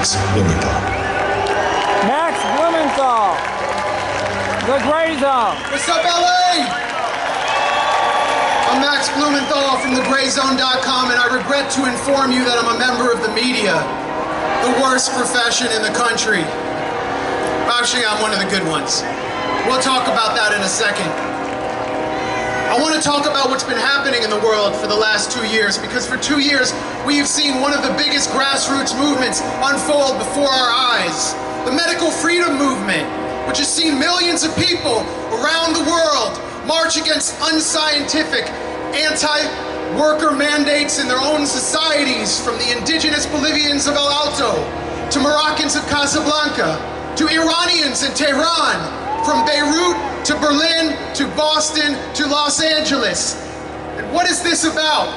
Max Blumenthal. Max Blumenthal, the Grayzone. What's up, LA? I'm Max Blumenthal from thegrayzone.com, and I regret to inform you that I'm a member of the media, the worst profession in the country. Actually, I'm one of the good ones. We'll talk about that in a second. I want to talk about what's been happening in the world for the last 2 years, because for 2 years, we have seen one of the biggest grassroots movements unfold before our eyes. The medical freedom movement, which has seen millions of people around the world march against unscientific, anti-worker mandates in their own societies, from the indigenous Bolivians of El Alto, to Moroccans of Casablanca, to Iranians in Tehran, from Beirut to Berlin, to Boston, to Los Angeles. And what is this about?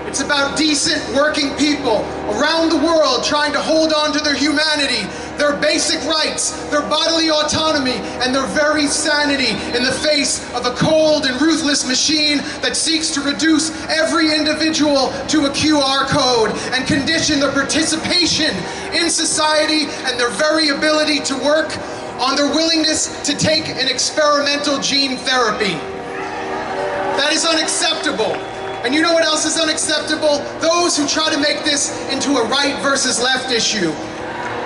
It's about decent working people around the world trying to hold on to their humanity, their basic rights, their bodily autonomy, and their very sanity in the face of a cold and ruthless machine that seeks to reduce every individual to a QR code and condition their participation in society and their very ability to work on their willingness to take an experimental gene therapy. That is unacceptable. And you know what else is unacceptable? Those who try to make this into a right versus left issue.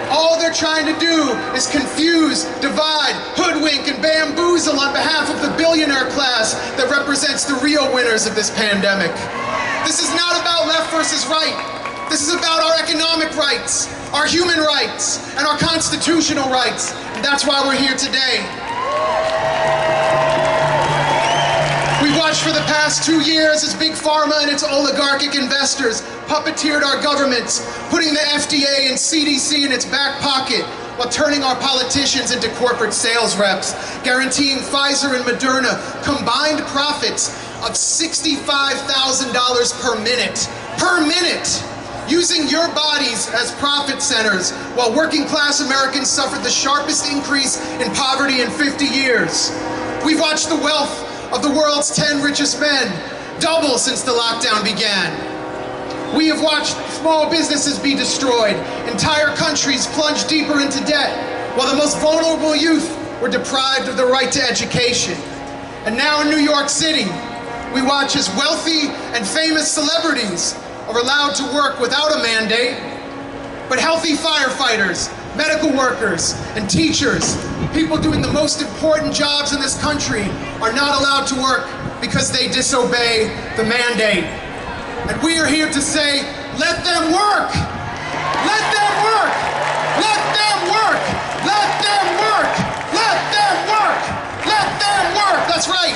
All they're trying to do is confuse, divide, hoodwink, and bamboozle on behalf of the billionaire class that represents the real winners of this pandemic. This is not about left versus right. This is about our economic rights, our human rights, and our constitutional rights. And that's why we're here today. We've watched for the past 2 years as Big Pharma and its oligarchic investors puppeteered our governments, putting the FDA and CDC in its back pocket while turning our politicians into corporate sales reps, guaranteeing Pfizer and Moderna combined profits of $65,000 per minute. Per minute! Using your bodies as profit centers while working class Americans suffered the sharpest increase in poverty in 50 years. We've watched the wealth of the world's 10 richest men double since the lockdown began. We have watched small businesses be destroyed, entire countries plunge deeper into debt, while the most vulnerable youth were deprived of the right to education. And now in New York City, we watch as wealthy and famous celebrities are allowed to work without a mandate, but healthy firefighters, medical workers, and teachers, people doing the most important jobs in this country, are not allowed to work because they disobey the mandate. And we are here to say, let them work! Let them work! Let them work! Let them work! Let them work! Let them work! That's right!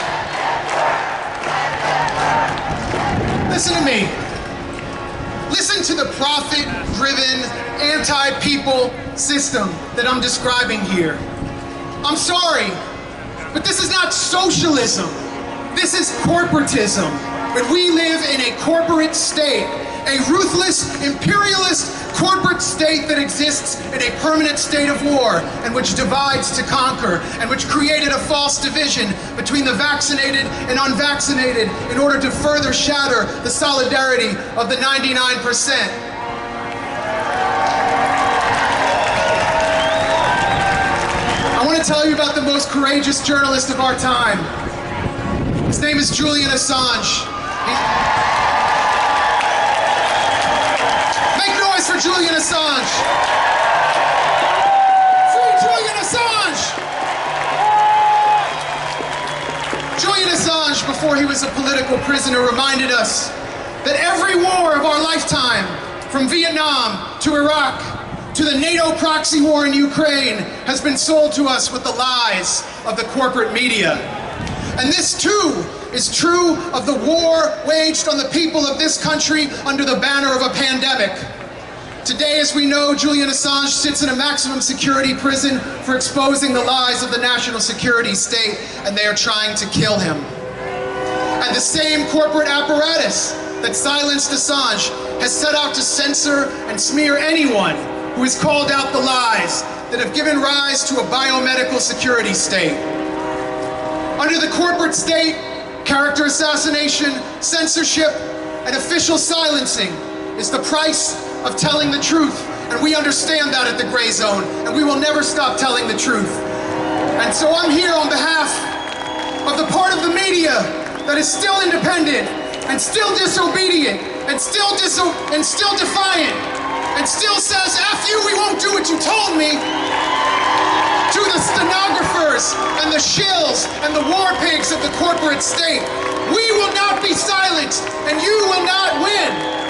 Listen to me. Listen to the profit-driven, anti-people system that I'm describing here. I'm sorry, but this is not socialism. This is corporatism. But we live in a corporate state, a ruthless, imperialist corporate state that exists in a permanent state of war and which divides to conquer and which created a false division between the vaccinated and unvaccinated in order to further shatter the solidarity of the 99%. I want to tell you about the most courageous journalist of our time. His name is Julian Assange. Make noise for Julian Assange! Free Julian Assange! Julian Assange, before he was a political prisoner, reminded us that every war of our lifetime, from Vietnam to Iraq to the NATO proxy war in Ukraine, has been sold to us with the lies of the corporate media. And this too is true of the war waged on the people of this country under the banner of a pandemic. Today, as we know, Julian Assange sits in a maximum security prison for exposing the lies of the national security state, and they are trying to kill him. And the same corporate apparatus that silenced Assange has set out to censor and smear anyone who has called out the lies that have given rise to a biomedical security state. Under the corporate state, character assassination, censorship, and official silencing is the price of telling the truth And we understand that at the Grayzone, and we will never stop telling the truth. And so I'm here on behalf of the part of the media that is still independent, and still disobedient, and still defiant, and still says, F you, we won't do what you told me. To the stenographers, and the shills, and the war pigs of the corporate state, we will not be silenced, and you will not win.